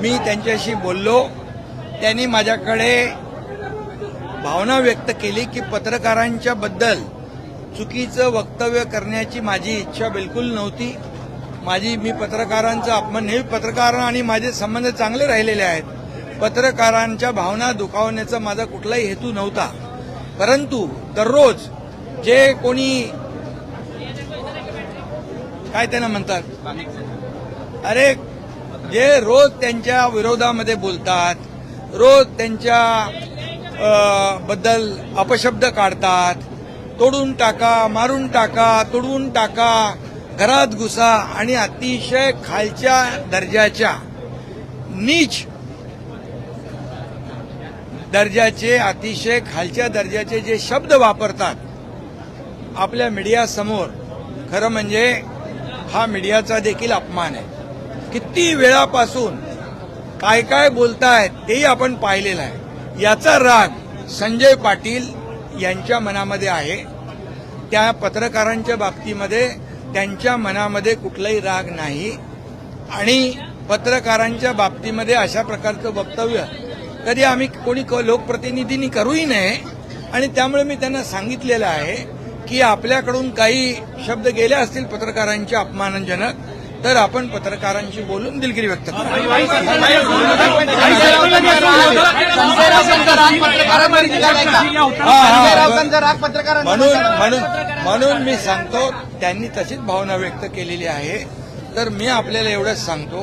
मी त्यांच्याशी बोललो, त्यांनी माझ्याकडे भावना व्यक्त केली की पत्रकारांच्या बद्दल चुकीचं वक्तव्य करण्याची माझी इच्छा बिलकुल नव्हती. मी पत्रकारांचा अपमान नेहमी, पत्रकार आणि माझे संबंध चांगले राहिलेले आहेत. पत्रकारांच्या भावना दुखावण्याचा माझा कुठलाही हेतू नव्हता. परंतु दररोज जे कोणी काय त्यांना म्हणतात, अरे जे रोज त्यांच्या विरोधामध्ये बोलतात, रोज त्यांच्या बद्दल अपशब्द काढतात, तोडून टाका, मारून टाका, तोडवून टाका, घरात घुसा आणि अतिशय खालच्या दर्जाच्या, नीच दर्जाचे, अतिशय खालच्या दर्जाचे जे शब्द वापरतात आपल्या मीडियासमोर, खरं म्हणजे हा मीडियाचा देखील अपमान आहे. किती वेळापासून काय काय बोलतायत तेही आपण पाहिलेलं आहे. याचा राग संजय पाटील यांच्या मनामध्ये आहे. त्या पत्रकारांच्या बाबतीमध्ये त्यांच्या मनामध्ये कुठलाही राग नाही आणि पत्रकारांच्या बाबतीमध्ये अशा प्रकारचं वक्तव्य कधी आम्ही कोणी लोकप्रतिनिधींनी करूही नये. आणि त्यामुळे मी त्यांना सांगितलेलं आहे की आपल्याकडून काही शब्द गेले असतील पत्रकारांचे अपमानजनक, तर आपण पत्रकारांशी बोलून दिलगिरी व्यक्त करू. म्हणून मी सांगतो, त्यांनी तशीच भावना व्यक्त केलेली आहे. तर मी आपल्याला एवढंच सांगतो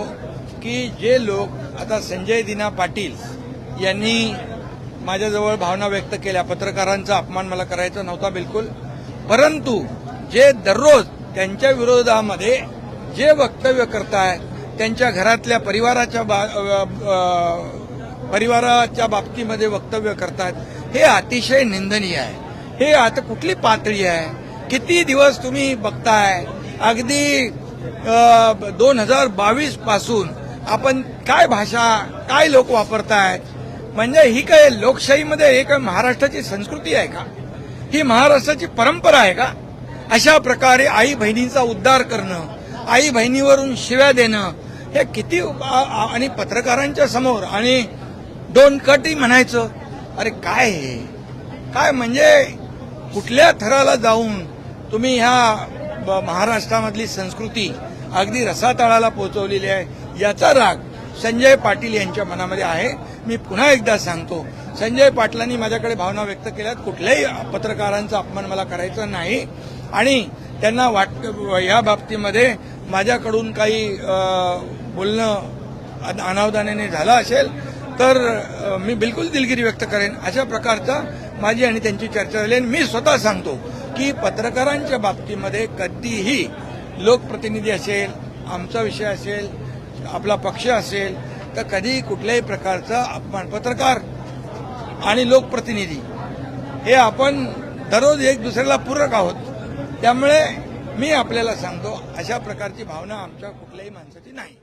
की जे लोक आता संजय दिना पाटील यांनी माझ्याजवळ भावना व्यक्त केल्या, पत्रकारांचा अपमान मला करायचा नव्हता बिलकुल, परंतु जे दररोज त्यांच्या विरोधामध्ये जे वक्तव्य करतायत, त्यांच्या घरातल्या परिवाराच्या बाबतीमध्ये वक्तव्य करतायत, हे अतिशय निंदनीय आहे. हे आता कुठली पातळी आहे? किती दिवस तुम्ही बघताय? अगदी 2022 पासून आपण काय भाषा, काय लोक वापरतायत? म्हणजे ही काय लोकशाहीमध्ये एक महाराष्ट्राची संस्कृती आहे का? ही महाराष्ट्राची परंपरा आहे का? अशा प्रकारे आई बहिणींचा उद्धार करणं, आई बहिणीवरून शिव्या देणं, हे किती, आणि पत्रकारांच्या समोर, आणि दोन कटही म्हणायचं. अरे काय हे काय, म्हणजे कुठल्या थराला जाऊन तुम्ही ह्या महाराष्ट्रामधली संस्कृती अगदी रसातळाला पोहोचवलेली आहे. याचा राग संजय पाटील यांच्या मनामध्ये आहे. मी पुन्हा एकदा सांगतो, संजय पाटलांनी माझ्याकडे भावना व्यक्त केल्यात, कुठल्याही पत्रकारांचा अपमान मला करायचा नाही. आणि त्यांना या बाबतीमध्ये माझ्याकडून काही बोलणं अनावधानाने झालं असेल तर मी बिलकुल दिलगिरी व्यक्त करेन. अशा प्रकारचा माझी आणि त्यांची चर्चा झाली. आणि मी स्वतः सांगतो की पत्रकारांच्या बाबतीमध्ये कधीही लोकप्रतिनिधी असेल, आमचा विषय असेल, आपला पक्ष असेल, तर कधी कुठल्याही प्रकारचा अपमान, पत्रकार आणि लोकप्रतिनिधी हे आपण दररोज एक दुसऱ्याला पूरक आहोत. त्यामुळे मी आपल्याला सांगतो, अशा प्रकारची भावना आमच्या कुठल्याही माणसाची नाही.